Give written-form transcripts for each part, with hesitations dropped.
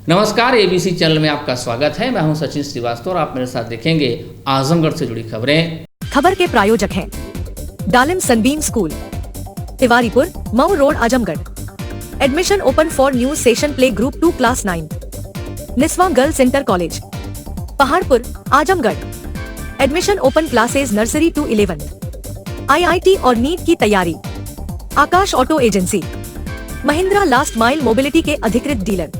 नमस्कार, ABC channel में आपका स्वागत है। मैं हूं सचिन श्रीवास्तव और आप मेरे साथ देखेंगे आजमगढ़ से जुड़ी खबरें। खबर के प्रायोजक हैं Dalim sunbeam school, Tiwaripur, Mau road, Azamgarh. Admission open for new session play group 2 class 9। Niswa girls inter college, Paharpur, Azamgarh. Admission open classes nursery to 11। IIT और नीट की तैयारी। Akash auto agency, Mahindra last mile mobility के अधिकृत dealer,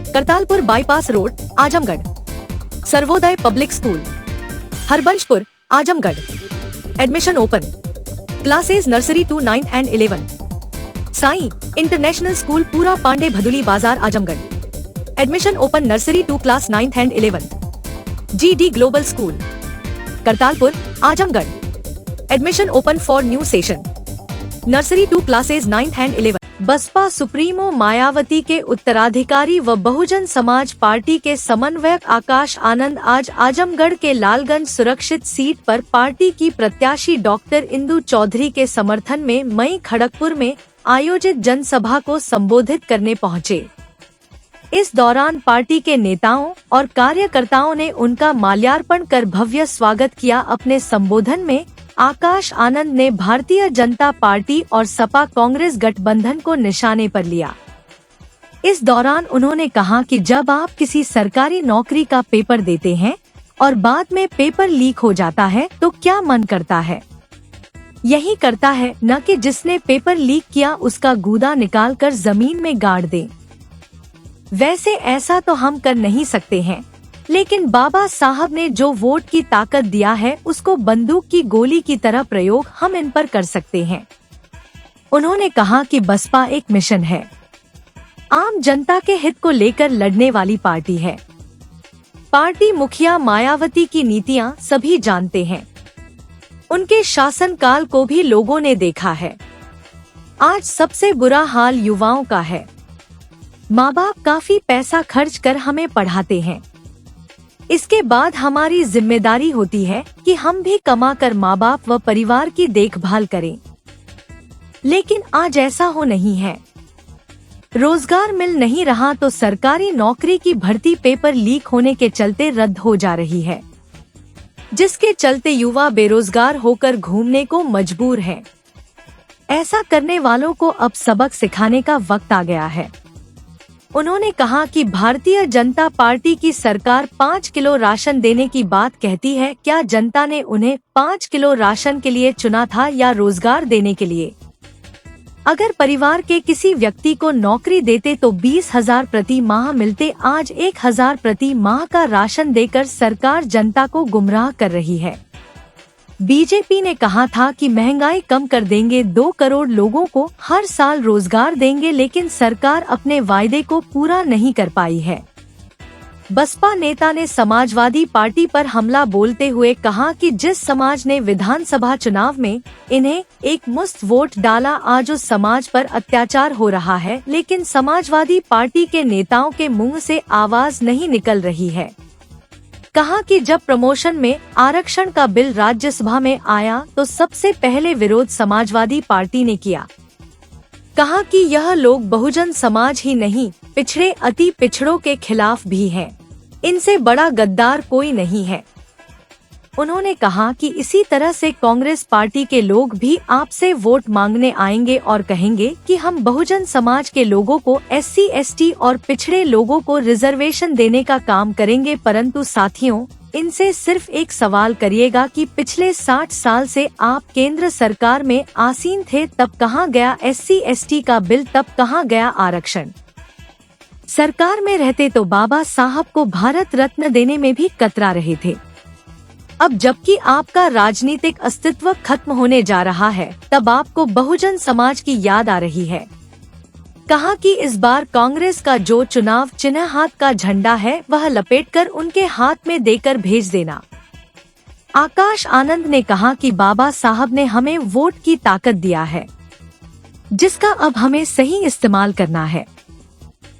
Kartalpur bypass road, Azamgarh. Sarvodaya public school, Harbanshpur, Azamgarh. Admission open classes nursery to 9 and 11। Sai international school, Pura Pandey Bhaduli बाजार, Azamgarh. Admission open nursery to class 9 and 11। GD global school, Kartalpur, Azamgarh. Admission open for new session nursery to classes 9 and 11। Baspa supremo Mayawati के उत्तराधिकारी व Bahujan Samaj party के समन्वयक आकाश आनंद आज आजमगढ़ के लालगंज सुरक्षित seat पर पार्टी की प्रत्याशी डॉक्टर इंदु चौधरी के समर्थन में मई खड़गपुर में आयोजित जनसभा को संबोधित करने पहुंचे। इस दौरान पार्टी के नेताओं और कार्यकर्ताओं ने उनका माल्यार्पण कर भव्य स्वागत किया। अपने संबोधन में आकाश आनंद ने भारतीय जनता पार्टी और सपा कांग्रेस गठबंधन को निशाने पर लिया। इस दौरान उन्होंने कहा कि जब आप किसी सरकारी नौकरी का पेपर देते हैं और बाद में पेपर लीक हो जाता है तो क्या मन करता है? यही करता है, न कि जिसने पेपर लीक किया उसका गूदा निकाल कर जमीन में गाड़ दे। वैसे ऐसा तो हम कर नहीं सकते हैं, लेकिन बाबा साहब ने जो वोट की ताकत दिया है उसको बंदूक की गोली की तरह प्रयोग हम इन पर कर सकते हैं। उन्होंने कहा कि बसपा एक मिशन है, आम जनता के हित को लेकर लड़ने वाली पार्टी है। पार्टी मुखिया मायावती की नीतियां सभी जानते हैं, उनके शासनकाल को भी लोगों ने देखा है। आज सबसे बुरा हाल युवाओं का है। माँ बाप काफी पैसा खर्च कर हमें पढ़ाते हैं, इसके बाद हमारी जिम्मेदारी होती है कि हम भी कमा कर माँ बाप व परिवार की देखभाल करें। लेकिन आज ऐसा हो नहीं है। रोजगार मिल नहीं रहा तो सरकारी नौकरी की भर्ती पेपर लीक होने के चलते रद्द हो जा रही है, जिसके चलते युवा बेरोजगार होकर घूमने को मजबूर हैं। ऐसा करने वालों को अब सबक सिखाने का वक्त आ गया है। उन्होंने कहा कि भारतीय जनता पार्टी की सरकार 5 किलो राशन देने की बात कहती है। क्या जनता ने उन्हें 5 किलो राशन के लिए चुना था या रोजगार देने के लिए? अगर परिवार के किसी व्यक्ति को नौकरी देते तो 20,000 प्रति माह मिलते। आज 1,000 प्रति माह का राशन देकर सरकार जनता को गुमराह कर रही है। बीजेपी ने कहा था कि महंगाई कम कर देंगे, 2 करोड़ लोगों को हर साल रोजगार देंगे, लेकिन सरकार अपने वायदे को पूरा नहीं कर पाई है। बसपा नेता ने समाजवादी पार्टी पर हमला बोलते हुए कहा कि जिस समाज ने विधानसभा चुनाव में इन्हें एक मुश्त वोट डाला, आज उस समाज पर अत्याचार हो रहा है, लेकिन समाजवादी पार्टी के नेताओं के मुंह से आवाज नहीं निकल रही है। कहा कि जब प्रमोशन में आरक्षण का बिल राज्यसभा में आया तो सबसे पहले विरोध समाजवादी पार्टी ने किया। कहा कि यह लोग बहुजन समाज ही नहीं, पिछड़े अति पिछड़ों के खिलाफ भी हैं। इनसे बड़ा गद्दार कोई नहीं है। उन्होंने कहा कि इसी तरह से कांग्रेस पार्टी के लोग भी आपसे वोट मांगने आएंगे और कहेंगे कि हम बहुजन समाज के लोगों को, SC, ST और पिछड़े लोगों को रिजर्वेशन देने का काम करेंगे। परंतु साथियों, इनसे सिर्फ एक सवाल करिएगा कि पिछले 60 साल से आप केंद्र सरकार में आसीन थे, तब कहाँ गया SC, ST का बिल, तब कहाँ गया आरक्षण? सरकार में रहते तो बाबा साहब को भारत रत्न देने में भी कतरा रहे थे। अब जबकि आपका राजनीतिक अस्तित्व खत्म होने जा रहा है, तब आपको बहुजन समाज की याद आ रही है। कहा कि इस बार कांग्रेस का जो चुनाव चिन्ह हाथ का झंडा है वह लपेटकर उनके हाथ में देकर भेज देना। आकाश आनंद ने कहा कि बाबा साहब ने हमें वोट की ताकत दिया है, जिसका अब हमें सही इस्तेमाल करना है।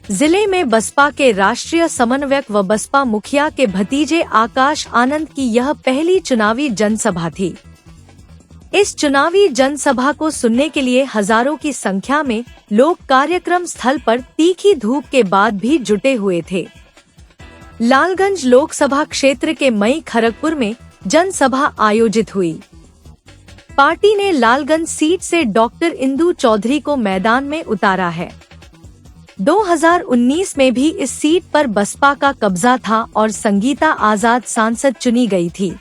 जिले में बसपा के राष्ट्रीय समन्वयक व बसपा मुखिया के भतीजे आकाश आनंद की यह पहली चुनावी जनसभा थी। इस चुनावी जनसभा को सुनने के लिए हजारों की संख्या में लोग कार्यक्रम स्थल पर तीखी धूप के बाद भी जुटे हुए थे। लालगंज लोकसभा क्षेत्र के मई खड़गपुर में जनसभा आयोजित हुई। पार्टी ने लालगंज सीट से डॉक्टर इंदु चौधरी को मैदान में उतारा है। 2019 में भी इस सीट पर बसपा का कब्जा था और संगीता आजाद सांसद चुनी गई थी,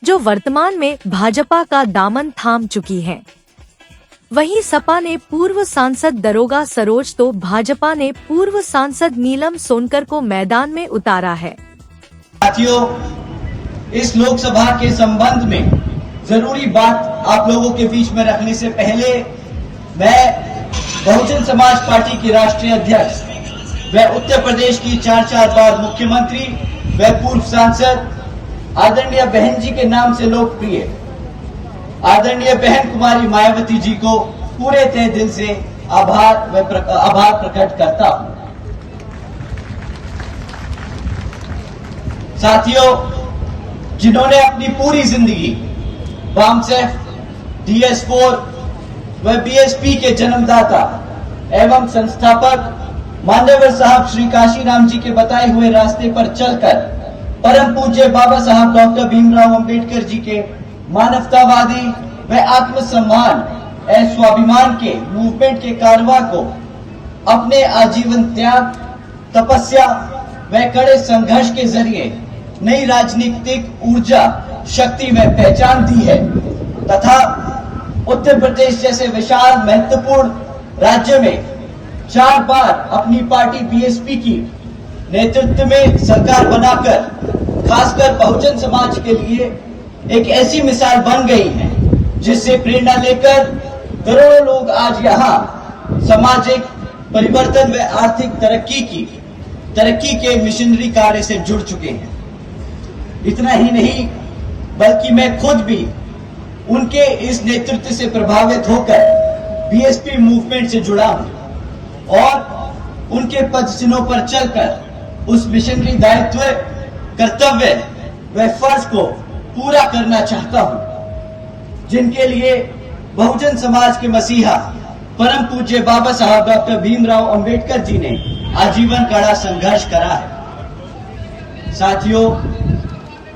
जो वर्तमान में भाजपा का दामन थाम चुकी हैं। वहीं सपा ने पूर्व सांसद दरोगा सरोज तो भाजपा ने पूर्व सांसद नीलम सोनकर को मैदान में उतारा है। साथियों, इस लोकसभा के संबंध में जरूरी बात आप लोगों के बीच में रखने से पहले मैं बहुजन समाज पार्टी की राष्ट्रीय अध्यक्ष व उत्तर प्रदेश की 4 बार मुख्यमंत्री व पूर्व सांसद आदरणीय बहन जी के नाम से लोकप्रिय आदरणीय बहन कुमारी मायावती जी को पूरे तहे दिल से आभार प्रकट करता हूं। साथियों, जिन्होंने अपनी पूरी जिंदगी वामसेफ, DS4 व BSP के जन्मदाता एवं संस्थापक मान्यवर साहब श्री काशीराम जी के बताए हुए रास्ते पर चलकर परम पूज्य बाबा साहब डॉक्टर भीमराव अंबेडकर जी के मानवतावादी व आत्मसम्मान एवं स्वाभिमान के मूवमेंट के कारवा को अपने आजीवन त्याग, तपस्या व कड़े संघर्ष के जरिए नई राजनीतिक ऊर्जा, शक्ति व पहचान दी है तथा उत्तर प्रदेश जैसे विशाल महत्वपूर्ण राज्य में 4 बार अपनी पार्टी BSP की नेतृत्व में सरकार बनाकर खासकर बहुजन समाज के लिए एक ऐसी मिसाल बन गई है जिससे प्रेरणा लेकर करोड़ों लोग आज यहाँ सामाजिक परिवर्तन व आर्थिक तरक्की के मिशनरी कार्य से जुड़ चुके हैं। इतना ही नहीं बल्कि मैं खुद भी उनके इस नेतृत्व से प्रभावित होकर BSP मूवमेंट से जुड़ा हूं और उनके पद चिन्हों पर चलकर उस मिशनरी दायित्व, कर्तव्य व फर्ज को पूरा करना चाहता हूं, जिनके लिए बहुजन समाज के मसीहा परम पूज्य बाबा साहब डॉक्टर भीमराव अंबेडकर जी ने आजीवन कड़ा संघर्ष करा है। साथियों,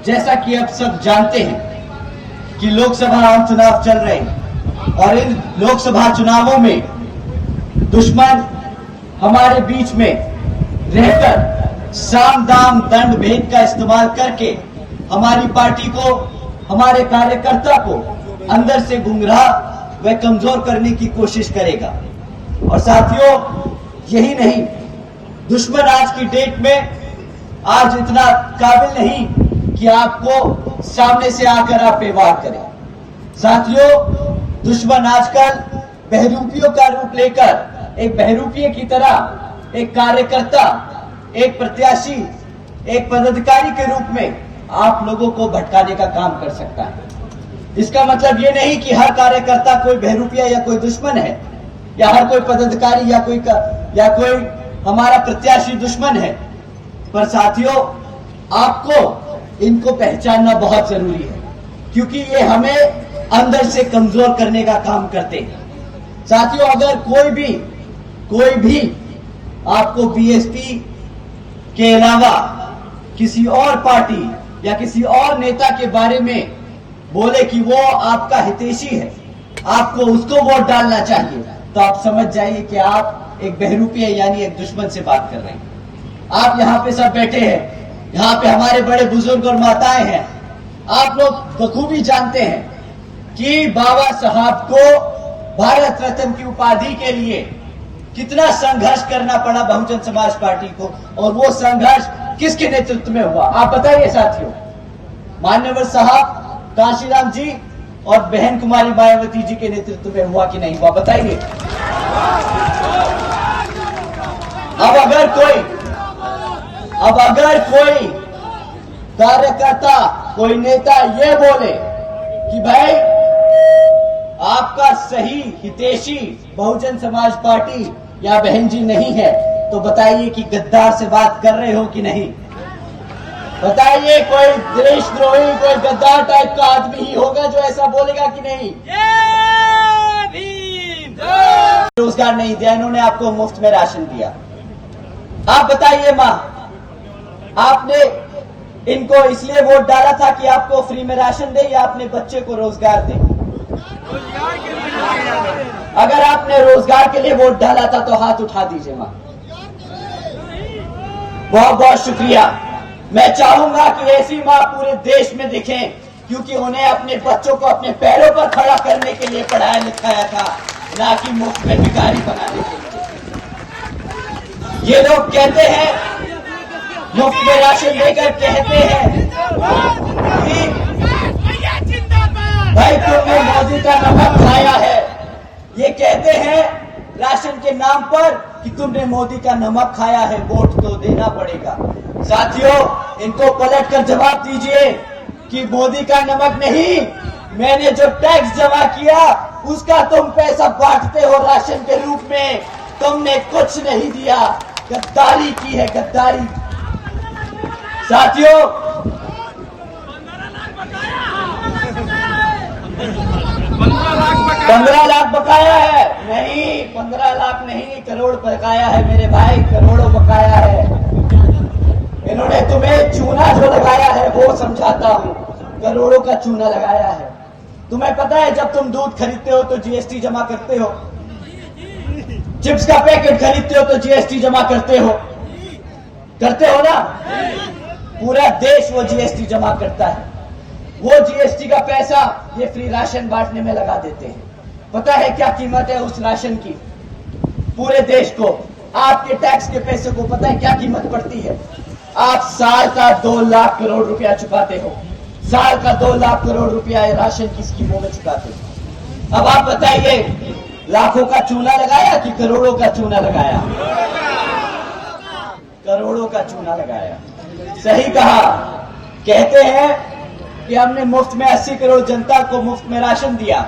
जैसा कि आप सब जानते हैं कि लोकसभा आम चुनाव चल रहे हैं और इन लोकसभा चुनावों में दुश्मन हमारे बीच में रहकर साम दाम दंड भेद का इस्तेमाल करके हमारी पार्टी को, हमारे कार्यकर्ता को अंदर से गुमराह व कमजोर करने की कोशिश करेगा। और साथियों, यही नहीं, दुश्मन आज की डेट में आज इतना काबिल नहीं कि आपको सामने से आकर आप पे वार करें। साथियों, दुश्मन आजकल बहरूपियों का रूप लेकर एक बहरूपीय की तरह एक कार्यकर्ता, एक प्रत्याशी, एक पदाधिकारी के रूप में आप लोगों को भटकाने का काम कर सकता है। इसका मतलब ये नहीं कि हर कार्यकर्ता कोई बहरूपिया या कोई दुश्मन है, या हर कोई पदाधिकारी या कोई हमारा प्रत्याशी दुश्मन है, पर साथियों, आपको इनको पहचानना बहुत जरूरी है, क्योंकि ये हमें अंदर से कमजोर करने का काम करते हैं। साथियों, अगर कोई भी आपको BSP के अलावा किसी और पार्टी या किसी और नेता के बारे में बोले कि वो आपका हितैषी है, आपको उसको वोट डालना चाहिए, तो आप समझ जाइए कि आप एक बहरूपी यानी एक दुश्मन से बात कर रहे हैं। आप यहाँ पे सब बैठे हैं, यहाँ पे हमारे बड़े बुजुर्ग और माताएं हैं। आप लोग बखूबी जानते हैं कि बाबा साहब को भारत रत्न की उपाधि के लिए कितना संघर्ष करना पड़ा बहुजन समाज पार्टी को, और वो संघर्ष किसके नेतृत्व में हुआ, आप बताइए साथियों। मान्यवर साहब काशीराम जी और बहन कुमारी मायावती जी के नेतृत्व में हुआ कि नहीं हुआ, बताइए। अब अगर कोई कार्यकर्ता, कोई नेता ये बोले कि भाई आपका सही हितैषी बहुजन समाज पार्टी या बहन जी नहीं है, तो बताइए कि गद्दार से बात कर रहे हो कि नहीं। बताइए, कोई देशद्रोही, कोई गद्दार टाइप का आदमी ही होगा जो ऐसा बोलेगा कि नहीं? रोजगार नहीं दिया, इन्होंने आपको मुफ्त में राशन दिया। आप बताइए माँ, आपने इनको इसलिए वोट डाला था कि आपको फ्री में राशन दे या अपने बच्चे को रोजगार दे? अगर आपने रोजगार के लिए वोट डाला था तो हाथ उठा दीजिए माँ। बहुत बहुत शुक्रिया। मैं चाहूंगा कि ऐसी माँ पूरे देश में दिखें, क्योंकि उन्हें अपने बच्चों को अपने पैरों पर खड़ा करने के लिए पढ़ाया लिखाया था, ना कि मुफ्त में भिखारी बनाने के लिए। ये लोग कहते हैं, मुफ्त में राशन देकर कहते हैं कि भाई तुमने मोदी का नमक खाया है। ये कहते हैं राशन के नाम पर कि तुमने मोदी का नमक खाया है, वोट तो देना पड़ेगा। साथियों, इनको पलट कर जवाब दीजिए कि मोदी का नमक नहीं, मैंने जो टैक्स जमा किया उसका तुम पैसा बांटते हो राशन के रूप में, तुमने कुछ नहीं दिया। गद्दारी की है, गद्दारी। साथियों, 15 लाख बकाया है। नहीं, 15 लाख नहीं, करोड़ बकाया है मेरे भाई, करोड़ों बकाया है। इन्होंने तुम्हें चूना जो लगाया है वो समझाता हूँ, करोड़ों का चूना लगाया है। तुम्हें पता है, जब तुम दूध खरीदते हो तो जीएसटी जमा करते हो, चिप्स का पैकेट खरीदते हो तो जीएसटी जमा करते हो ना? पूरा देश वो जीएसटी जमा करता है। वो जीएसटी का पैसा ये फ्री राशन बांटने में लगा देते हैं। पता है क्या कीमत है उस राशन की? पूरे देश को, आपके टैक्स के पैसे को पता है क्या कीमत पड़ती है? आप साल का 2 लाख करोड़ रुपया चुकाते हो, साल का 2 लाख करोड़ रुपया राशन की स्कीमों में चुकाते हो। अब आप बताइए, लाखों का चूना लगाया कि करोड़ों का चूना लगाया? करोड़ों का चूना लगाया। सही कहा। कहते हैं कि हमने मुफ्त में 80 करोड़ जनता को मुफ्त में राशन दिया।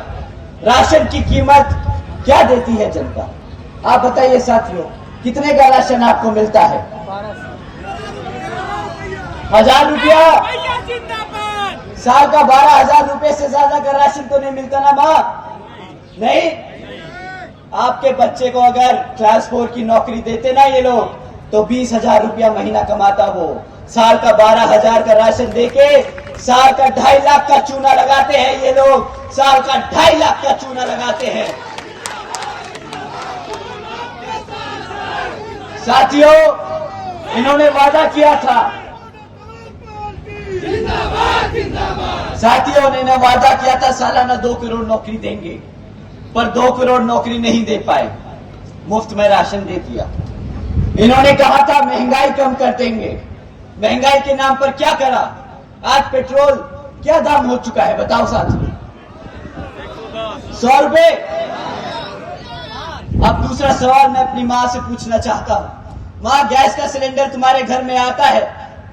राशन की कीमत क्या देती है जनता? आप बताइए साथियों, कितने का राशन आपको मिलता है? 1000 रुपया। साल का 12,000 रुपए से ज्यादा का राशन तो नहीं मिलता ना माँ? नहीं। आपके बच्चे को अगर क्लास 4 की नौकरी देते ना ये लोग, तो 20,000 रुपया महीना कमाता वो। साल का 12,000 का राशन देके साल का 2.5 लाख का चूना लगाते हैं ये लोग, साल का 2.5 लाख का चूना लगाते हैं। साथियों, इन्होंने वादा किया था, साथियों ने वादा किया था सालाना 2 करोड़ नौकरी देंगे, पर 2 करोड़ नौकरी नहीं दे पाए, मुफ्त में राशन दे दिया। इन्होंने कहा था महंगाई कम कर देंगे, महंगाई के नाम पर क्या करा? आज पेट्रोल क्या दाम हो चुका है बताओ साथियों? 100 रुपए। अब दूसरा सवाल मैं अपनी माँ से पूछना चाहता हूँ। माँ, गैस का सिलेंडर तुम्हारे घर में आता है,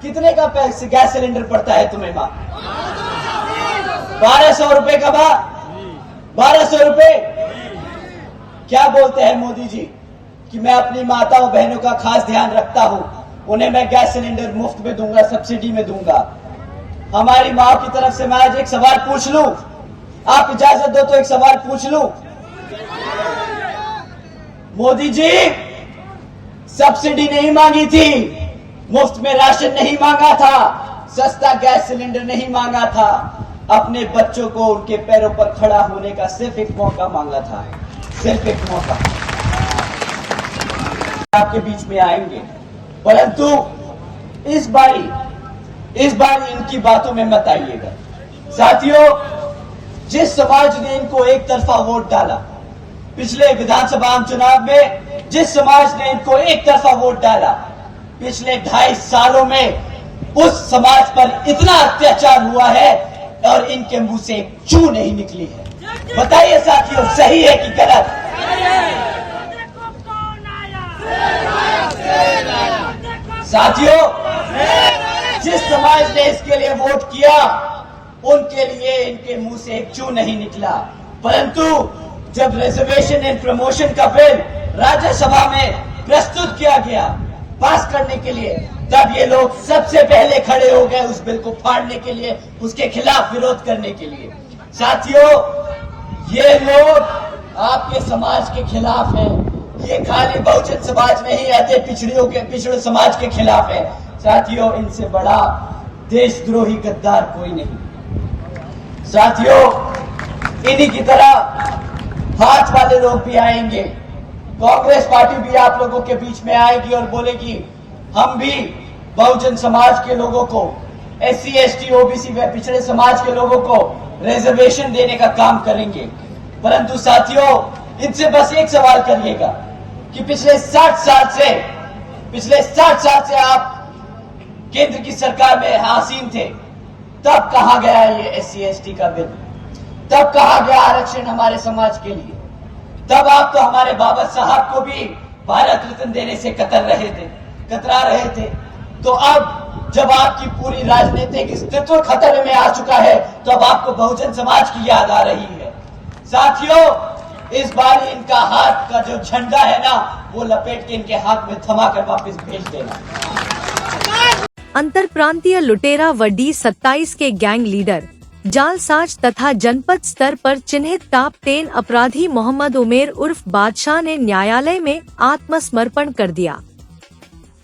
कितने का पैसे गैस सिलेंडर पड़ता है तुम्हें माँ? 1200 रुपए का माँ, 1200 रुपए। क्या बोलते हैं मोदी जी कि मैं अपनी माताओं बहनों का खास ध्यान रखता हूं, उन्हें मैं गैस सिलेंडर मुफ्त में दूंगा, सब्सिडी में दूंगा। हमारी माँ की तरफ से मैं आज एक सवाल पूछ लूं, आप इजाजत दो तो एक सवाल पूछ लूं। मोदी जी, सब्सिडी नहीं मांगी थी, मुफ्त में राशन नहीं मांगा था, सस्ता गैस सिलेंडर नहीं मांगा था, अपने बच्चों को उनके पैरों पर खड़ा होने का सिर्फ एक मौका मांगा था, सिर्फ एक मौका। आपके बीच में आएंगे, परंतु इस बार इनकी बातों में मत आइएगा। साथियों, जिस समाज ने इनको एक तरफा वोट डाला पिछले विधानसभा चुनाव में, जिस समाज ने इनको एक तरफा वोट डाला पिछले 2.5 सालों में, उस समाज पर इतना अत्याचार हुआ है और इनके मुंह से एक चू नहीं निकली है। बताइए साथियों, सही है कि गलत? साथियों, जिस समाज ने इसके लिए वोट किया उनके लिए इनके मुंह से एक चू नहीं निकला, परंतु जब रिजर्वेशन एंड प्रमोशन का बिल राज्यसभा में प्रस्तुत किया गया पास करने के लिए, तब ये लोग सबसे पहले खड़े हो गए उस बिल को फाड़ने के लिए, उसके खिलाफ विरोध करने के लिए। साथियों, ये लोग आपके समाज के खिलाफ हैं। ये खाली बहुजन समाज में ही आते पिछड़े समाज के खिलाफ है। साथियों, इनसे बड़ा देशद्रोही गद्दार कोई नहीं। साथियों, इन्हीं की तरह हाथ वाले लोग भी आएंगे। कांग्रेस पार्टी भी आप लोगों के बीच में आएगी और बोलेगी हम भी बहुजन समाज के लोगों को, SC ST OBC व पिछड़े समाज के लोगों को रिजर्वेशन देने का काम करेंगे। परंतु साथियों, इनसे बस एक सवाल करिएगा कि पिछले 60 साल से आप केंद्र की सरकार में आसीन थे, तब कहा गया ये SC ST का बिल? तब कहा गया आरक्षण हमारे समाज के लिए? तब आप तो हमारे बाबा साहब को भी भारत रत्न देने से कतरा रहे थे। तो अब जब आपकी पूरी राजनीतिक अस्तित्व खतरे में आ चुका है, तो अब आपको बहुजन समाज की याद आ रही है। साथियों, इस बार इनका हाथ का जो झंडा है ना, वो लपेट के इनके हाथ में थमा कर वापस भेज देना। अंतरप्रांतीय लुटेरा व D27 के गैंग लीडर, जालसाज तथा जनपद स्तर पर चिन्हित टॉप 10 अपराधी मोहम्मद उमेर उर्फ बादशाह ने न्यायालय में आत्मसमर्पण कर दिया।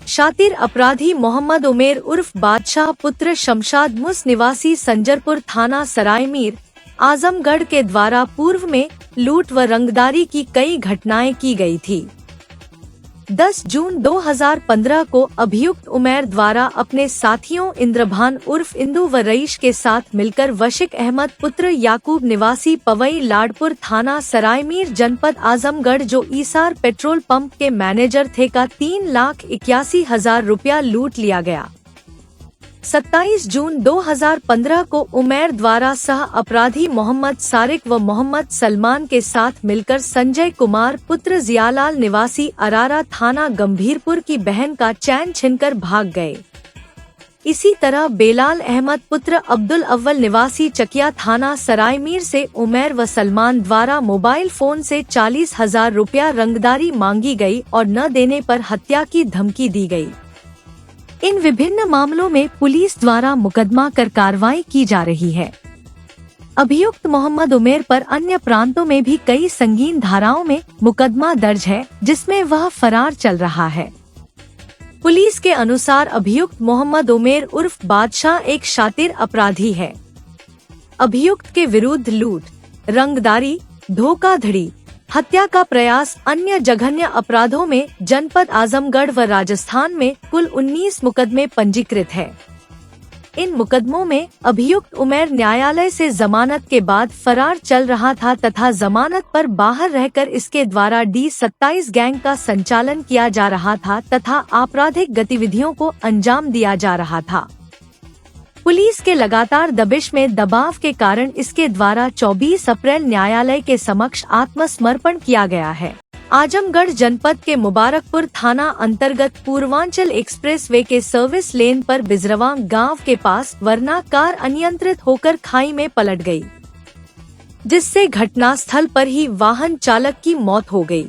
शातिर अपराधी मोहम्मद उमेर उर्फ बादशाह पुत्र शमशाद मुस निवासी संजरपुर थाना सरायमीर आजमगढ़ के द्वारा पूर्व में लूट व रंगदारी की कई घटनाएं की गई थी। 10 जून 2015 को अभियुक्त उमैर द्वारा अपने साथियों इंद्रभान उर्फ इंदू व रईश के साथ मिलकर वशिक अहमद पुत्र याकूब निवासी पवई लाडपुर थाना सरायमीर जनपद आजमगढ़ जो ईसार पेट्रोल पंप के मैनेजर थे का 3,81,000 रुपया लूट लिया गया। 27 जून 2015 को उमैर द्वारा सह अपराधी मोहम्मद सारिक व मोहम्मद सलमान के साथ मिलकर संजय कुमार पुत्र जियालाल निवासी अरारा थाना गंभीरपुर की बहन का चैन छीनकर भाग गए। इसी तरह बेलाल अहमद पुत्र अब्दुल अव्वल निवासी चकिया थाना सरायमीर से उमैर व सलमान द्वारा मोबाइल फोन से 40,000 रुपया रंगदारी मांगी गई और न देने पर हत्या की धमकी दी गई। इन विभिन्न मामलों में पुलिस द्वारा मुकदमा कर कार्रवाई की जा रही है। अभियुक्त मोहम्मद उमेर पर अन्य प्रांतों में भी कई संगीन धाराओं में मुकदमा दर्ज है, जिसमें वह फरार चल रहा है। पुलिस के अनुसार अभियुक्त मोहम्मद उमेर उर्फ बादशाह एक शातिर अपराधी है। अभियुक्त के विरुद्ध लूट, रंगदारी, धोखाधड़ी, हत्या का प्रयास, अन्य जघन्य अपराधों में जनपद आजमगढ़ व राजस्थान में कुल 19 मुकदमे पंजीकृत है। इन मुकदमों में अभियुक्त उमैर न्यायालय से जमानत के बाद फरार चल रहा था तथा जमानत पर बाहर रहकर इसके द्वारा D27 गैंग का संचालन किया जा रहा था तथा आपराधिक गतिविधियों को अंजाम दिया जा रहा था। पुलिस के लगातार दबिश में दबाव के कारण इसके द्वारा 24 अप्रैल न्यायालय के समक्ष आत्मसमर्पण किया गया है। आजमगढ़ जनपद के मुबारकपुर थाना अंतर्गत पूर्वांचल एक्सप्रेसवे के सर्विस लेन पर बिजरवा गांव के पास वरना कार अनियंत्रित होकर खाई में पलट गई, जिससे घटनास्थल पर ही वाहन चालक की मौत हो गई।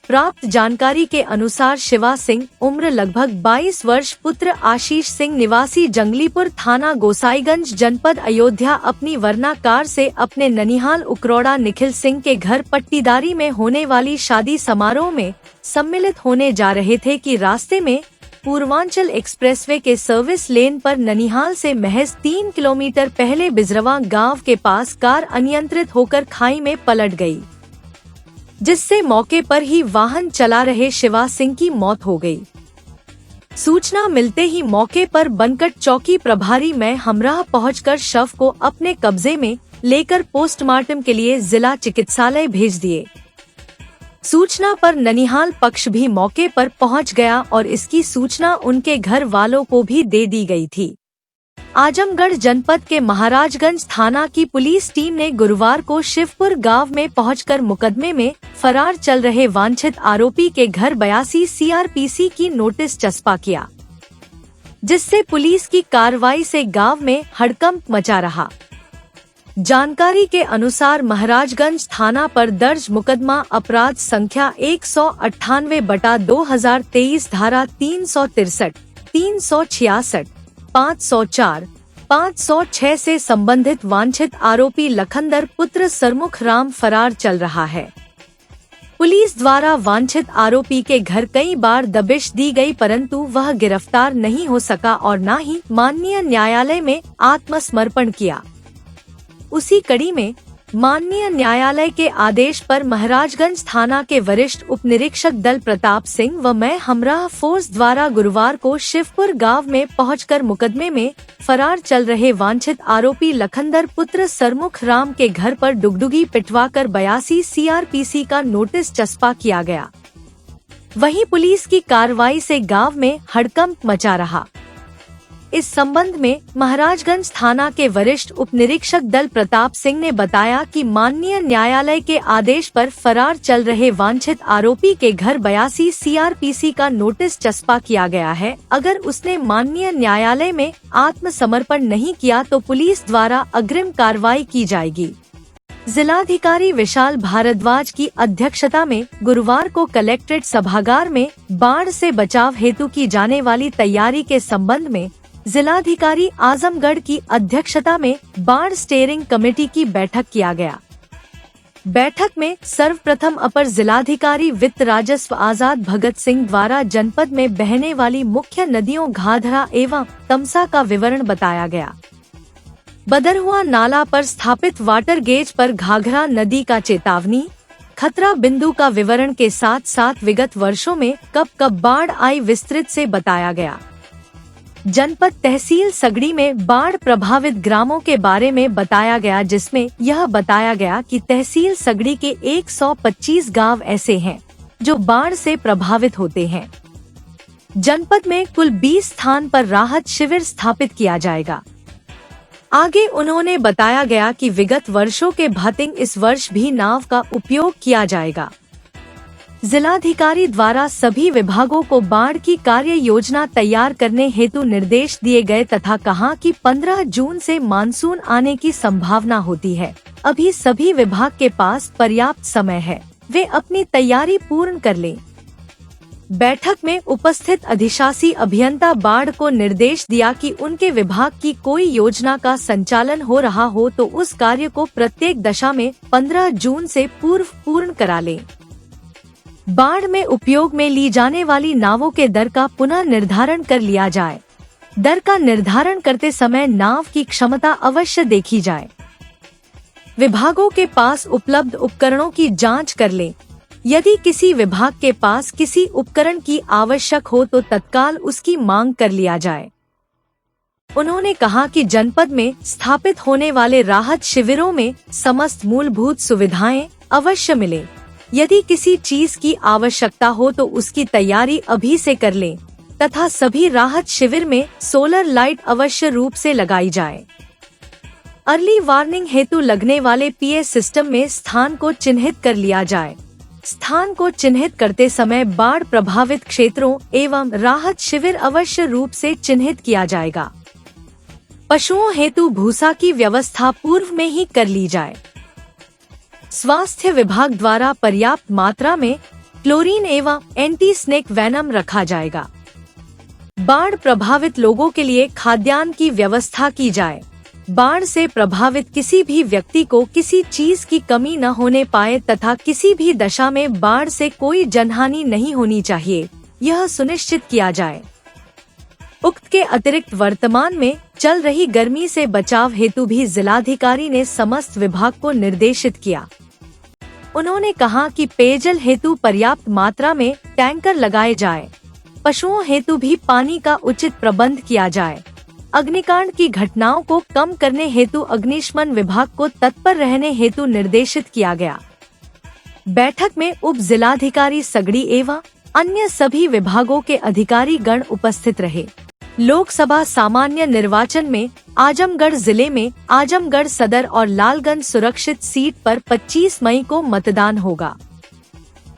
प्राप्त जानकारी के अनुसार शिवा सिंह उम्र लगभग 22 वर्ष पुत्र आशीष सिंह निवासी जंगलीपुर थाना गोसाईगंज जनपद अयोध्या अपनी वरना कार से अपने ननिहाल उकरौड़ा निखिल सिंह के घर पट्टीदारी में होने वाली शादी समारोह में सम्मिलित होने जा रहे थे कि रास्ते में पूर्वांचल एक्सप्रेसवे के सर्विस लेन पर ननिहाल से महज 3 किलोमीटर पहले बिजरवा गांव के पास कार अनियंत्रित होकर खाई में पलट गई, जिससे मौके पर ही वाहन चला रहे शिवा सिंह की मौत हो गई। सूचना मिलते ही मौके पर बनकट चौकी प्रभारी मैं हमराह पहुंचकर शव को अपने कब्जे में लेकर पोस्टमार्टम के लिए जिला चिकित्सालय भेज दिए। सूचना पर ननिहाल पक्ष भी मौके पर पहुंच गया और इसकी सूचना उनके घर वालों को भी दे दी गई थी। आजमगढ़ जनपद के महाराजगंज थाना की पुलिस टीम ने गुरुवार को शिवपुर गांव में पहुंचकर मुकदमे में फरार चल रहे वांछित आरोपी के घर 82 CRPC की नोटिस चस्पा किया, जिससे पुलिस की कार्रवाई से गांव में हड़कंप मचा रहा। जानकारी के अनुसार महाराजगंज थाना पर दर्ज मुकदमा अपराध संख्या 198/2023 धारा 363 366, 504, 506 से संबंधित वांछित आरोपी लखनदर पुत्र सरमुख राम फरार चल रहा है। पुलिस द्वारा वांछित आरोपी के घर कई बार दबिश दी गई, परंतु वह गिरफ्तार नहीं हो सका और न ही माननीय न्यायालय में आत्मसमर्पण किया। उसी कड़ी में माननीय न्यायालय के आदेश पर महाराजगंज थाना के वरिष्ठ उप निरीक्षक दल प्रताप सिंह व मैं हमराह फोर्स द्वारा गुरुवार को शिवपुर गांव में पहुंचकर मुकदमे में फरार चल रहे वांछित आरोपी लखनदर पुत्र सरमुख राम के घर पर डुगडुगी पिटवाकर 82 CRPC का नोटिस चस्पा किया गया। वहीं पुलिस की कार्रवाई से गांव में हड़कंप मचा रहा। इस संबंध में महाराजगंज थाना के वरिष्ठ उप निरीक्षक दल प्रताप सिंह ने बताया कि माननीय न्यायालय के आदेश पर फरार चल रहे वांछित आरोपी के घर 82 CRPC का नोटिस चस्पा किया गया है। अगर उसने माननीय न्यायालय में आत्मसमर्पण नहीं किया तो पुलिस द्वारा अग्रिम कार्रवाई की जाएगी। जिलाधिकारी विशाल भारद्वाज की अध्यक्षता में गुरुवार को कलेक्ट्रेट सभागार में बाढ़ से बचाव हेतु की जाने वाली तैयारी के संबंध में जिलाधिकारी आजमगढ़ की अध्यक्षता में बाढ़ स्टेयरिंग कमेटी की बैठक किया गया। बैठक में सर्वप्रथम अपर जिलाधिकारी वित्त राजस्व आजाद भगत सिंह द्वारा जनपद में बहने वाली मुख्य नदियों घाघरा एवं तमसा का विवरण बताया गया। बदरहुआ नाला पर स्थापित वाटर गेज पर घाघरा नदी का चेतावनी खतरा बिंदु का विवरण के साथ साथ विगत वर्षों में कब कब बाढ़ आई विस्तृत से बताया गया। जनपद तहसील सगड़ी में बाढ़ प्रभावित ग्रामों के बारे में बताया गया, जिसमें यह बताया गया कि तहसील सगड़ी के 125 गांव ऐसे हैं जो बाढ़ से प्रभावित होते हैं। जनपद में कुल 20 स्थान पर राहत शिविर स्थापित किया जाएगा। आगे उन्होंने बताया गया कि विगत वर्षों के भांति इस वर्ष भी नाव का उपयोग किया जाएगा। जिलाधिकारी द्वारा सभी विभागों को बाढ़ की कार्य योजना तैयार करने हेतु निर्देश दिए गए तथा कहा कि 15 जून से मानसून आने की संभावना होती है। अभी सभी विभाग के पास पर्याप्त समय है, वे अपनी तैयारी पूर्ण कर लें। बैठक में उपस्थित अधिशासी अभियंता बाढ़ को निर्देश दिया कि उनके विभाग की कोई योजना का संचालन हो रहा हो तो उस कार्य को प्रत्येक दशा में 15 जून से पूर्व पूर्ण करा लें। बाढ़ में उपयोग में ली जाने वाली नावों के दर का पुनः निर्धारण कर लिया जाए। दर का निर्धारण करते समय नाव की क्षमता अवश्य देखी जाए। विभागों के पास उपलब्ध उपकरणों की जांच कर लें। यदि किसी विभाग के पास किसी उपकरण की आवश्यक हो तो तत्काल उसकी मांग कर लिया जाए। उन्होंने कहा कि जनपद में स्थापित होने वाले राहत शिविरों में समस्त मूलभूत सुविधाएं अवश्य मिले। यदि किसी चीज की आवश्यकता हो तो उसकी तैयारी अभी से कर लें तथा सभी राहत शिविर में सोलर लाइट अवश्य रूप से लगाई जाए। अर्ली वार्निंग हेतु लगने वाले PA सिस्टम में स्थान को चिन्हित कर लिया जाए। स्थान को चिन्हित करते समय बाढ़ प्रभावित क्षेत्रों एवं राहत शिविर अवश्य रूप से चिन्हित किया जाएगा। पशुओं हेतु भूसा की व्यवस्था पूर्व में ही कर ली जाए। स्वास्थ्य विभाग द्वारा पर्याप्त मात्रा में क्लोरीन एवं एंटी स्नेक वेनम रखा जाएगा। बाढ़ प्रभावित लोगों के लिए खाद्यान्न की व्यवस्था की जाए। बाढ़ से प्रभावित किसी भी व्यक्ति को किसी चीज की कमी न होने पाए तथा किसी भी दशा में बाढ़ से कोई जनहानि नहीं होनी चाहिए, यह सुनिश्चित किया जाए। उक्त के अतिरिक्त वर्तमान में चल रही गर्मी से बचाव हेतु भी जिलाधिकारी ने समस्त विभाग को निर्देशित किया। उन्होंने कहा कि पेयजल हेतु पर्याप्त मात्रा में टैंकर लगाए जाए। पशुओं हेतु भी पानी का उचित प्रबंध किया जाए। अग्निकांड की घटनाओं को कम करने हेतु अग्निशमन विभाग को तत्पर रहने हेतु निर्देशित किया गया। बैठक में उप जिलाधिकारी सगड़ी एवं अन्य सभी विभागों के अधिकारी गण उपस्थित रहे। लोकसभा सामान्य निर्वाचन में आजमगढ़ जिले में आजमगढ़ सदर और लालगंज सुरक्षित सीट पर 25 मई को मतदान होगा।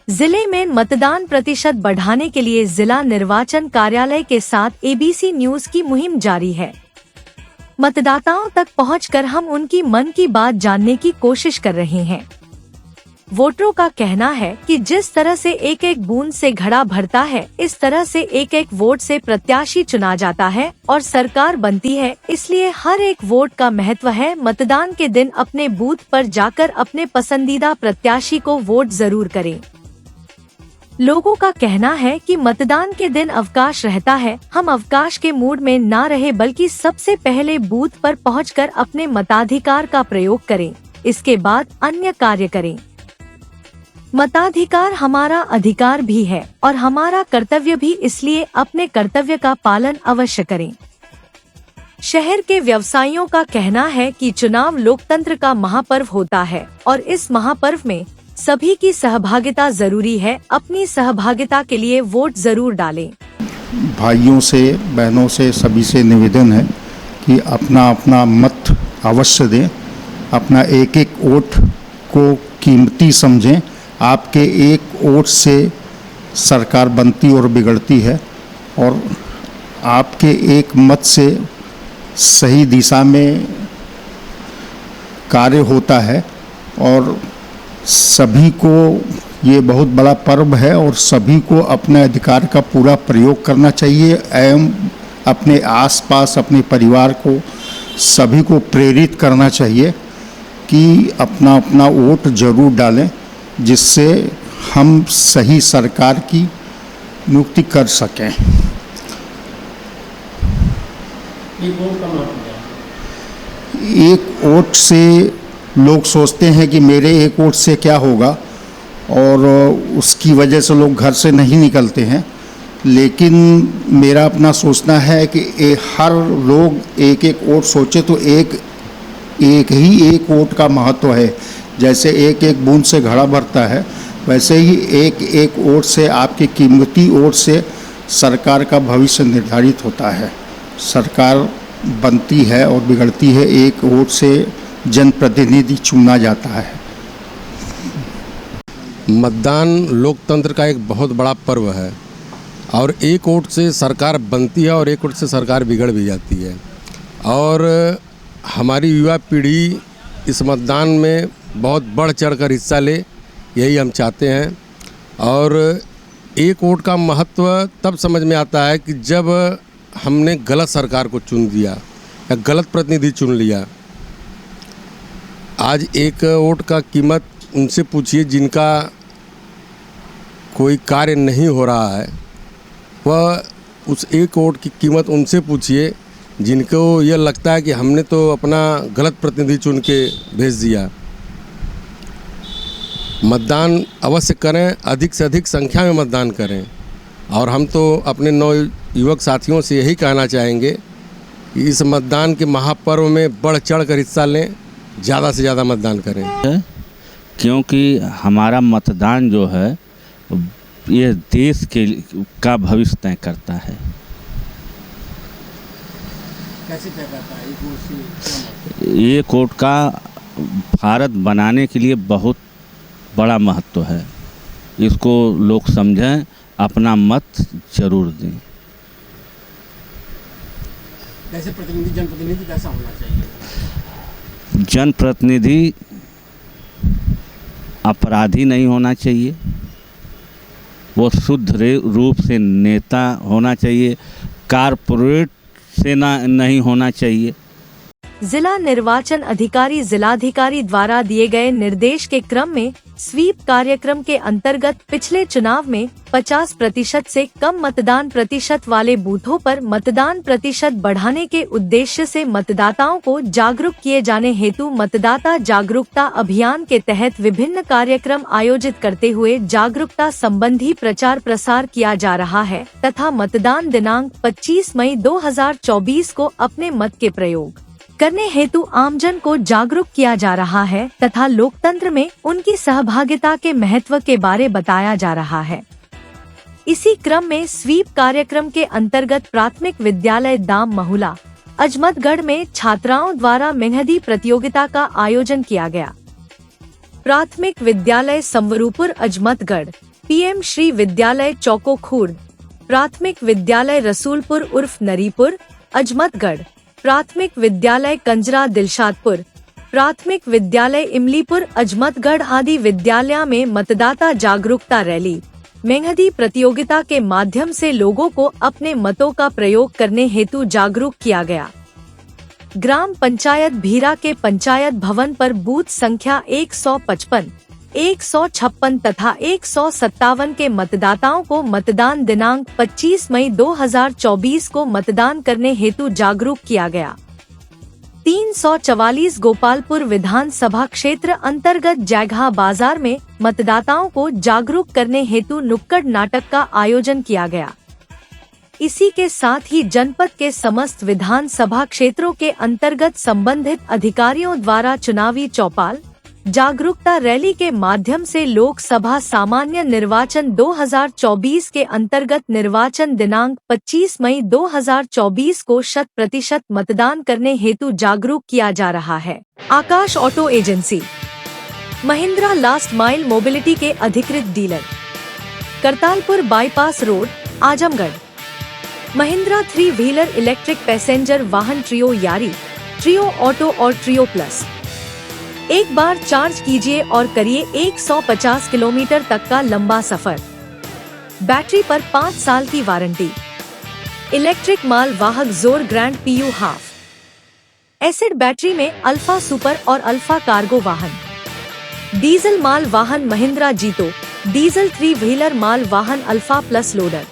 जिले में मतदान प्रतिशत बढ़ाने के लिए जिला निर्वाचन कार्यालय के साथ ABC न्यूज की मुहिम जारी है। मतदाताओं तक पहुंचकर हम उनकी मन की बात जानने की कोशिश कर रहे हैं। वोटरों का कहना है कि जिस तरह से एक एक बूंद से घड़ा भरता है, इस तरह से एक एक वोट से प्रत्याशी चुना जाता है और सरकार बनती है। इसलिए हर एक वोट का महत्व है। मतदान के दिन अपने बूथ पर जाकर अपने पसंदीदा प्रत्याशी को वोट जरूर करें। लोगों का कहना है कि मतदान के दिन अवकाश रहता है, हम अवकाश के मूड में ना रहे बल्कि सबसे पहले बूथ पर पहुंचकर अपने मताधिकार का प्रयोग करें, इसके बाद अन्य कार्य करें। मताधिकार हमारा अधिकार भी है और हमारा कर्तव्य भी, इसलिए अपने कर्तव्य का पालन अवश्य करें। शहर के व्यवसायियों का कहना है कि चुनाव लोकतंत्र का महापर्व होता है और इस महापर्व में सभी की सहभागिता जरूरी है। अपनी सहभागिता के लिए वोट जरूर डालें। भाइयों से, बहनों से, सभी से निवेदन है कि अपना अपना मत अवश्य दें। अपना एक एक वोट को कीमती समझें। आपके एक वोट से सरकार बनती और बिगड़ती है और आपके एक मत से सही दिशा में कार्य होता है। और सभी को ये बहुत बड़ा पर्व है और सभी को अपने अधिकार का पूरा प्रयोग करना चाहिए एवं अपने आसपास, अपने परिवार को, सभी को प्रेरित करना चाहिए कि अपना अपना वोट जरूर डालें, जिससे हम सही सरकार की नियुक्ति कर सकें। एक वोट से लोग सोचते हैं कि मेरे एक वोट से क्या होगा और उसकी वजह से लोग घर से नहीं निकलते हैं, लेकिन मेरा अपना सोचना है कि हर लोग एक एक वोट सोचे तो एक वोट का महत्व है। जैसे एक एक बूंद से घड़ा भरता है, वैसे ही एक एक वोट से, आपकी कीमती वोट से सरकार का भविष्य निर्धारित होता है। सरकार बनती है और बिगड़ती है, एक वोट से जनप्रतिनिधि चुना जाता है। मतदान लोकतंत्र का एक बहुत बड़ा पर्व है और एक वोट से सरकार बनती है और एक वोट से सरकार बिगड़ भी जाती है। और हमारी युवा पीढ़ी इस मतदान में बहुत बढ़ चढ़कर हिस्सा ले, यही हम चाहते हैं। और एक वोट का महत्व तब समझ में आता है कि जब हमने गलत सरकार को चुन दिया या गलत प्रतिनिधि चुन लिया। आज एक वोट का कीमत उनसे पूछिए जिनका कोई कार्य नहीं हो रहा है, वह उस एक वोट की कीमत उनसे पूछिए जिनको यह लगता है कि हमने तो अपना गलत प्रतिनिधि चुन के भेज दिया। मतदान अवश्य करें, अधिक से अधिक संख्या में मतदान करें। और हम तो अपने नौ युवक साथियों से यही कहना चाहेंगे कि इस मतदान के महापर्व में बढ़ चढ़ कर हिस्सा लें, ज़्यादा से ज़्यादा मतदान करें। क्योंकि हमारा मतदान जो है ये देश का भविष्य तय करता है। कैसे तय करता है? एक वोट का भारत बनाने के लिए बहुत बड़ा महत्व है। इसको लोग समझें, अपना मत जरूर दें। कैसे जनप्रतिनिधि कैसा होना चाहिए? जनप्रतिनिधि अपराधी नहीं होना चाहिए, वो शुद्ध रूप से नेता होना चाहिए, कारपोरेट से नहीं होना चाहिए। जिला निर्वाचन अधिकारी जिलाधिकारी द्वारा दिए गए निर्देश के क्रम में स्वीप कार्यक्रम के अंतर्गत पिछले चुनाव में 50% से कम मतदान प्रतिशत वाले बूथों पर मतदान प्रतिशत बढ़ाने के उद्देश्य से मतदाताओं को जागरूक किए जाने हेतु मतदाता जागरूकता अभियान के तहत विभिन्न कार्यक्रम आयोजित करते हुए जागरूकता संबंधी प्रचार प्रसार किया जा रहा है तथा मतदान दिनांक 25 मई 2024 को अपने मत के प्रयोग करने हेतु आमजन को जागरूक किया जा रहा है तथा लोकतंत्र में उनकी सहभागिता के महत्व के बारे बताया जा रहा है। इसी क्रम में स्वीप कार्यक्रम के अंतर्गत प्राथमिक विद्यालय दाम महुला अजमतगढ़ में छात्राओं द्वारा मेहंदी प्रतियोगिता का आयोजन किया गया। प्राथमिक विद्यालय संवरूपुर अजमतगढ़, पीएम श्री विद्यालय चौको खुर्द, प्राथमिक विद्यालय रसूलपुर उर्फ नरीपुर अजमतगढ़, प्राथमिक विद्यालय कंजरा दिलशादपुर, प्राथमिक विद्यालय इमलीपुर अजमतगढ़ आदि विद्यालय में मतदाता जागरूकता रैली मेहंदी प्रतियोगिता के माध्यम से लोगों को अपने मतों का प्रयोग करने हेतु जागरूक किया गया। ग्राम पंचायत भीरा के पंचायत भवन पर बूथ संख्या 155, 156 तथा 157 के मतदाताओं को मतदान दिनांक 25 मई 2024 को मतदान करने हेतु जागरूक किया गया। 344 गोपालपुर विधानसभा क्षेत्र अंतर्गत जैघा बाजार में मतदाताओं को जागरूक करने हेतु नुक्कड़ नाटक का आयोजन किया गया। इसी के साथ ही जनपद के समस्त विधानसभा क्षेत्रों के अंतर्गत संबंधित अधिकारियों द्वारा चुनावी चौपाल जागरूकता रैली के माध्यम से लोकसभा सामान्य निर्वाचन 2024 के अंतर्गत निर्वाचन दिनांक 25 मई 2024 को 100% मतदान करने हेतु जागरूक किया जा रहा है। Akash auto agency Mahindra last mile mobility के अधिकृत dealer, Kartalpur bypass road, Azamgarh. Mahindra 3 wheeler electric passenger वाहन ट्रियो यारी, ट्रियो ऑटो और ट्रियो प्लस। एक बार चार्ज कीजिए और करिए 150 किलोमीटर तक का लंबा सफर। बैटरी पर 5 साल की वारंटी। इलेक्ट्रिक माल वाहक जोर grand PU half. Acid battery में अल्फा सुपर और अल्फा कार्गो वाहन। डीजल माल वाहन महिंद्रा जीतो, डीजल 3 व्हीलर माल वाहन alpha plus loader.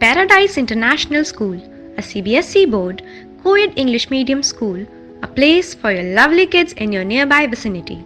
Paradise International School, a CBSE board, co-ed English medium school, a place for your lovely kids in your nearby vicinity.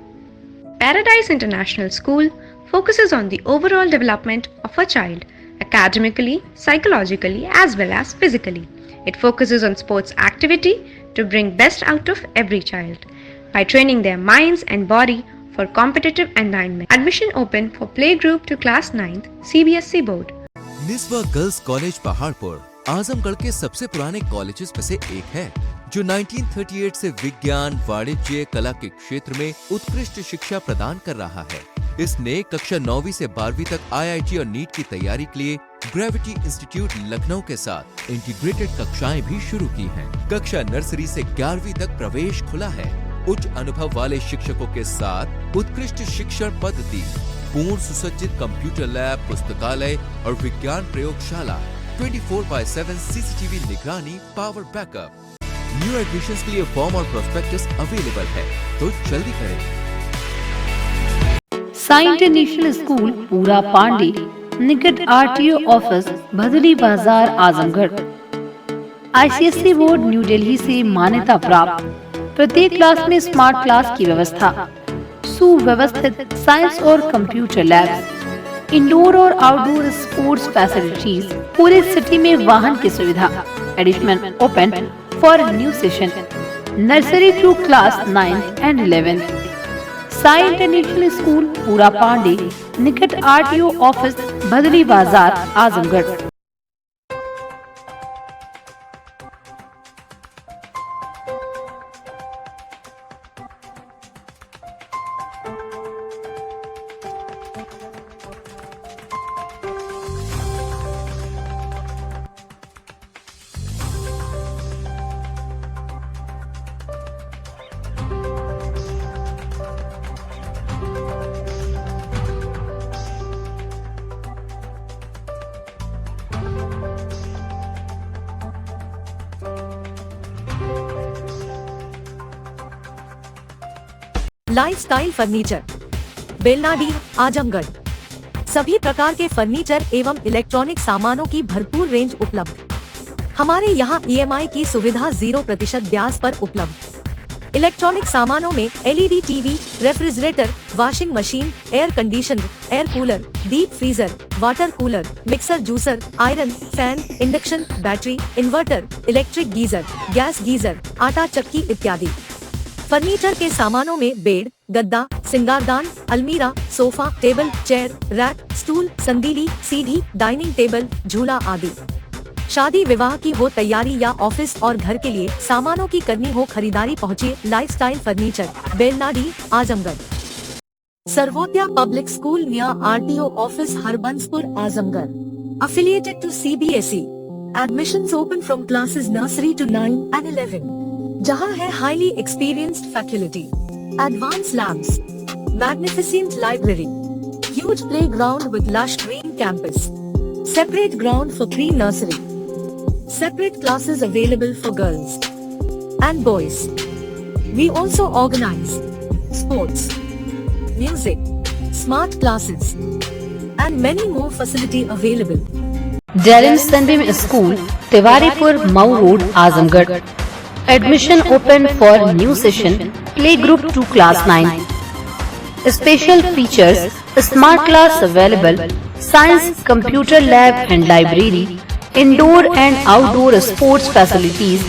Paradise International School focuses on the overall development of a child, academically, psychologically, as well as physically. It focuses on sports activity to bring best out of every child by training their minds and body for competitive environment. Admission open for playgroup to class 9th, CBSE board. Niswa girls college Paharpur Azamgarh के सबसे पुराने colleges में से एक है, जो 1938 से विज्ञान, वाणिज्य, कला के क्षेत्र में उत्कृष्ट शिक्षा प्रदान कर रहा है। इसने कक्षा 9वीं से 12वीं तक IIT और नीट की तैयारी के लिए ग्रेविटी इंस्टीट्यूट लखनऊ के साथ इंटीग्रेटेड कक्षाएं भी शुरू की हैं। कक्षा नर्सरी से 11वीं तक प्रवेश खुला है। उच्च अनुभव वाले शिक्षकों के साथ उत्कृष्ट शिक्षण पद्धति, पूर्ण सुसज्जित कंप्यूटर लैब, पुस्तकालय और विज्ञान प्रयोगशाला, 24/7 CCTV निगरानी, पावर बैकअप। न्यू एडमिशंस के लिए फॉर्म और प्रोस्पेक्टस अवेलेबल है, तो जल्दी करें। साई इंटरनेशनल स्कूल पूरा पांडे, निकट RTO office, Bhadri Bazar, Azamgarh. ICSE board new Delhi से मान्यता प्राप्त। प्रत्येक क्लास में स्मार्ट क्लास की व्यवस्था, सुव्यवस्थित साइंस और कंप्यूटर लैब, इंडोर और आउटडोर स्पोर्ट्स फैसिलिटीज, पूरे सिटी में वाहन की सुविधा। Admission open for new session, nursery to class 9 and 11। Sai international school Pura Pande, निकट RTO office, Bhadri Bazar, Azamgarh. Lifestyle furniture, Belnadi, Azamgarh. सभी प्रकार के फर्नीचर एवं इलेक्ट्रॉनिक सामानों की भरपूर रेंज उपलब्ध। हमारे यहाँ EMI की सुविधा 0% ब्याज पर उपलब्ध। इलेक्ट्रॉनिक सामानों में LED TV, refrigerator, washing machine, air conditioner, air cooler, deep freezer, water cooler, mixer, juicer, iron, fan, induction, battery, inverter, electric geyser, gas geyser, आटा चक्की इत्यादि। फर्नीचर के सामानों में बेड, गद्दा, सिंगारदान, अलमीरा, sofa, table, chair, rack, stool, संदीली, सीढ़ी, डाइनिंग टेबल, झूला आदि। शादी विवाह की हो तैयारी या ऑफिस और घर के लिए सामानों की करनी हो खरीदारी, पहुँचिए lifestyle furniture, Belnadi, Azamgarh. Sarvodaya public school near RTO office, Harbanspur, Azamgarh. Affiliated to CBSE. Admissions open from classes nursery to 9 and 11. जहाँ है highly experienced faculty. advanced labs, magnificent library, huge playground with lush green campus, separate ground for pre-nursery, separate classes available for girls and boys. We also organize sports, music, smart classes, and many more facility available. Dalim Sunbeam School, Tiwaripur, Mau Road, Azamgarh. Admission open for new session, Playgroup to Class 9. Special features, Smart Class available, Science, Computer Lab and Library, Indoor and Outdoor Sports facilities,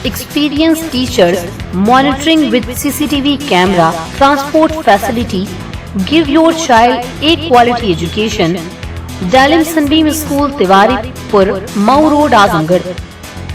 experienced teachers, monitoring with CCTV camera, transport facility. Give your child a quality education. Dalim Sunbeam School, Tiwaripur, Mau Road, Azamgarh.